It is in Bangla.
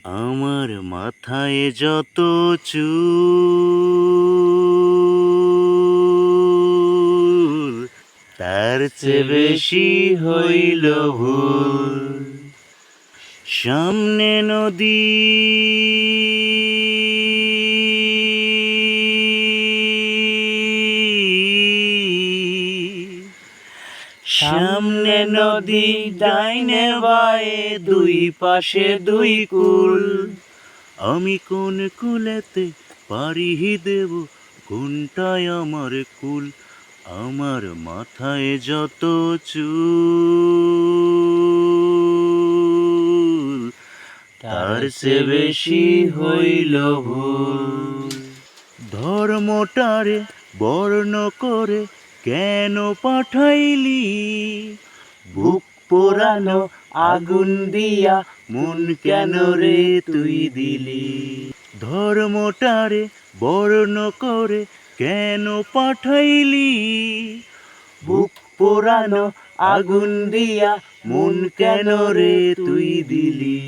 আমার মাথায় যত চুল, তার চেয়ে বেশি হইল ভুল। সামনে নদী, সামনে নদী, ডাইনে বায়ে দুই পাশে দুই কুল। আমি কোন কুলেতে পাড়ি দেব, কোনটায় আমার কুল? আমার মাথায় যত চুল, তার চেয়ে বেশি হইল ভুল। ধর্মটারে বর্ণ করে কেন পাঠাইলি? বুক পোড়ানো আগুন দিয়া মন কেন রে তুই দিলি? ধর্মটারে বর্ণ করে কেন পাঠাইলি? বুক পোড়ানো আগুন দিয়া মন কেন রে তুই দিলি?